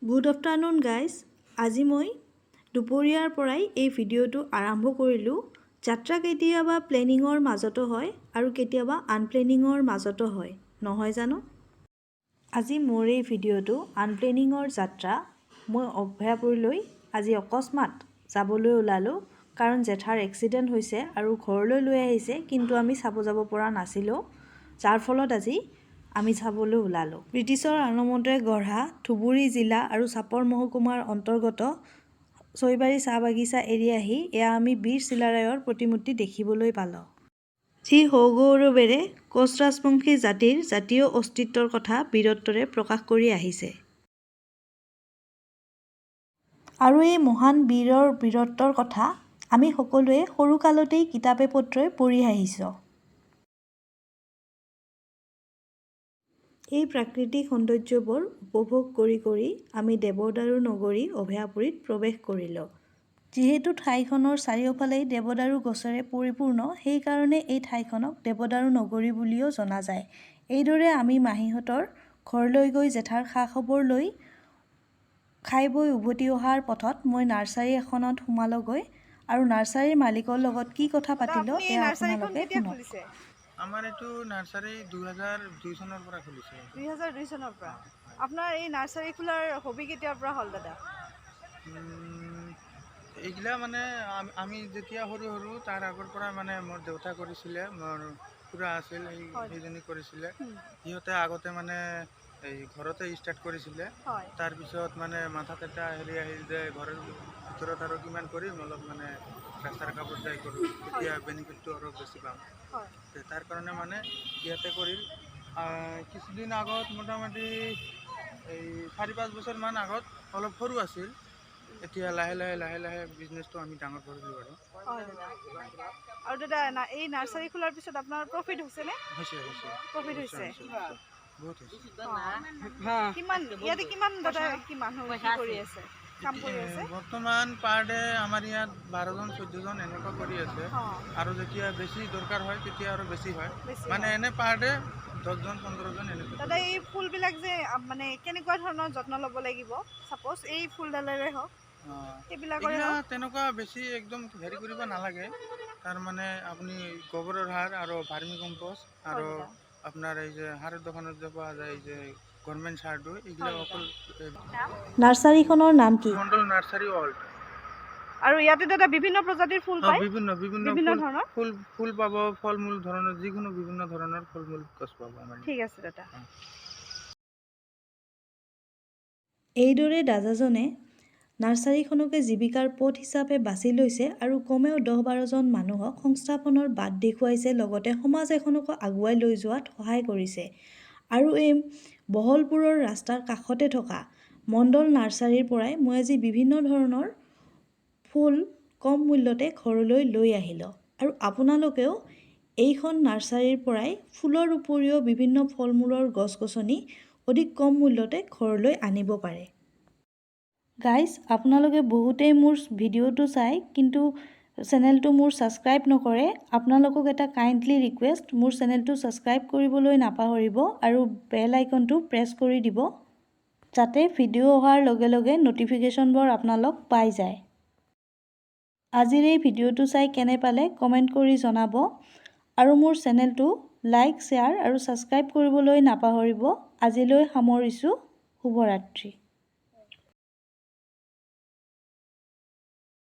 Good afternoon guys. আজি মই দুপৰীয়াৰ পৰাই এই ভিডিঅ'টো আৰম্ভ কৰিলোঁ। যাত্ৰা কেতিয়াবা প্লেনিঙৰ মাজতো হয় আৰু কেতিয়াবা আনপ্লেনিঙৰ মাজতো হয়, নহয় জানো? আজি মোৰ এই ভিডিঅ'টো আনপ্লেনিঙৰ যাত্ৰা। মই অভয়াপুৰীলৈ আজি অকস্মাত যাবলৈ ওলালোঁ, কাৰণ জেঠাৰ এক্সিডেণ্ট হৈছে আৰু ঘৰলৈ লৈ আহিছে, কিন্তু আমি চাব যাব পৰা নাছিলোঁ, যাৰ ফলত আজি আমি চাবলৈ ওলালোঁ। ব্ৰিটিছৰ আনুমতে গঢ়া ধুবুৰী জিলা আৰু চাপৰ মহকুমাৰ অন্তৰ্গত ছৈবাৰী চাহ বাগিচা এৰি আহি এয়া আমি বীৰ চিলাৰায়ৰ প্ৰতিমূৰ্তি দেখিবলৈ পালোঁ, যি সগৌৰৱেৰে কোচ ৰাজবংশী জাতিৰ জাতীয় অস্তিত্বৰ কথা বীৰত্বৰে প্ৰকাশ কৰি আহিছে। আৰু এই মহান বীৰৰ বীৰত্বৰ কথা আমি সকলোৱে সৰুকালতেই কিতাপে পত্ৰই পঢ়ি আহিছোঁ। এই প্ৰাকৃতিক সৌন্দৰ্যবোৰ উপভোগ কৰি আমি দেৱদাৰু নগৰী অভয়াপুৰীত প্ৰৱেশ কৰিলোঁ। যিহেতু ঠাইখনৰ চাৰিওফালেই দেৱদাৰু গছেৰে পৰিপূৰ্ণ, সেইকাৰণে এই ঠাইখনক দেৱদাৰু নগৰী বুলিও জনা যায়। এইদৰে আমি মাহীহঁতৰ ঘৰলৈ গৈ জেঠাৰ খা খবৰ লৈ খাই বৈ উভতি অহাৰ পথত মই নাৰ্চাৰী এখনত সোমালোগৈ আৰু নাৰ্চাৰীৰ মালিকৰ লগত কি কথা পাতিলোঁ এয়া আপোনালোকে শুনক। আমাৰ এইটো নাৰ্চাৰী 2002 চনৰ পৰা খুলিছে। 2002 চনৰ পৰা। আপোনাৰ এই নাৰ্চাৰী খোলাৰ হবি কেতিয়াৰ পৰা হ'ল দাদা? এইগিলা মানে আমি যেতিয়া সৰু তাৰ আগৰ পৰা মানে মোৰ দেউতা কৰিছিলে, মোৰ খুৰা আছিল সেইজনী কৰিছিলে। সিহঁতে আগতে মানে এই ঘৰতে ষ্টাৰ্ট কৰিছিলে, তাৰপিছত মানে মাথাত এটা হেৰি আহিল যে ঘৰৰ ভিতৰত আৰু কিমান কৰিম, অলপ মানে ৰাস্তাৰ কাষত যাই কৰোঁ, তেতিয়া বেনিফিটটো অলপ বেছি পাম। তাৰ কাৰণে মানে ইয়াতে কৰিল। কিছুদিন আগত মোটামুটি এই 4-5 বছৰমান আগত অলপ সৰু আছিল, এতিয়া লাহে লাহে বিজনেছটো আমি ডাঙৰ কৰিলোঁ আৰু। আৰু দাদা এই নাৰ্চাৰী খোলাৰ পিছত আপোনাৰ প্ৰফিট হৈছেনে? হৈছে প্ৰফিট হৈছে। বহুত হৈছে। ইয়াতে কিমান দাদা কি মানুহ কৰি আছে, কাম কৰি আছে? বৰ্তমান পাৰ ডে আমাৰ ইয়াত 12জন-14জন এনেকুৱা কৰি আছে, আৰু যেতিয়া বেছি দৰকাৰ হয় তেতিয়া আৰু বেছি হয়, মানে এনে পাৰ ডে 10জন-15জন এনেকুৱা। দাদা এই ফুলবিলাক যে মানে কেনেকুৱা ধৰণৰ যত্ন ল'ব লাগিব? ছাপ'জ এই ফুলডালেৰে হওক, সেইবিলাকৰে হওক, তেনেকুৱা বেছি একদম হেৰি কৰিব নালাগে। তাৰমানে আপুনি গোবৰৰ সাৰ আৰু ভাৰ্মি কম্পষ্ট আৰু আপোনাৰ এই যে সাৰৰ দোকানত যে পোৱা যায় যে গভৰ্ণমেণ্ট সাৰটো, এইবিলাক অকল। নাৰ্চাৰীখনৰ নাম কি? মণ্ডল নাৰ্চাৰী ৱৰ্ল্ড। আৰু ইয়াতে দাদা বিভিন্ন প্ৰজাতিৰ ফুল পায়? বিভিন্ন ধৰণৰ ফুল পাব, ফল মূল ধৰণৰ যিকোনো বিভিন্ন ধৰণৰ ফল মূল গছ পাব আমাৰ। ঠিক আছে দাদা। এইদৰে দাদাজনে নাৰ্চাৰীখনকে জীৱিকাৰ পথ হিচাপে বাছি লৈছে আৰু কমেও 10-12জন মানুহক সংস্থাপনৰ বাট দেখুৱাইছে, লগতে সমাজ এখনকো আগুৱাই লৈ যোৱাত সহায় কৰিছে। আৰু এই বহলপুৰৰ ৰাস্তাৰ কাষতে থকা মণ্ডল নাৰ্চাৰীৰ পৰাই মই আজি বিভিন্ন ধৰণৰ ফুল কম মূল্যতে ঘৰলৈ লৈ আহিলোঁ। আৰু আপোনালোকেও এইখন নাৰ্চাৰীৰ পৰাই ফুলৰ উপৰিও বিভিন্ন ফল মূলৰ গছ-গছনি অধিক কম মূল্যতে ঘৰলৈ আনিব পাৰে। গাইজ, আপোনালোকে বহুতেই মোৰ ভিডিঅ'টো চাই কিন্তু চেনেলটো মোৰ ছাবস্ক্ৰাইব নকৰে। আপোনালোকক এটা কাইণ্ডলি ৰিকুৱেষ্ট, মোৰ চেনেলটো ছাবস্ক্ৰাইব কৰিবলৈ নাপাহৰিব আৰু বেল আইকনটো প্ৰেছ কৰি দিব, যাতে ভিডিঅ' অহাৰ লগে লগে ন'টিফিকেশ্যনবোৰ আপোনালোক পাই যায়। আজিৰ এই ভিডিঅ'টো চাই কেনে পালে কমেণ্ট কৰি জনাব, আৰু মোৰ চেনেলটো লাইক, শ্বেয়াৰ আৰু ছাবস্ক্ৰাইব কৰিবলৈ নাপাহৰিব। আজিলৈ সামৰিছোঁ। শুভৰাত্ৰি।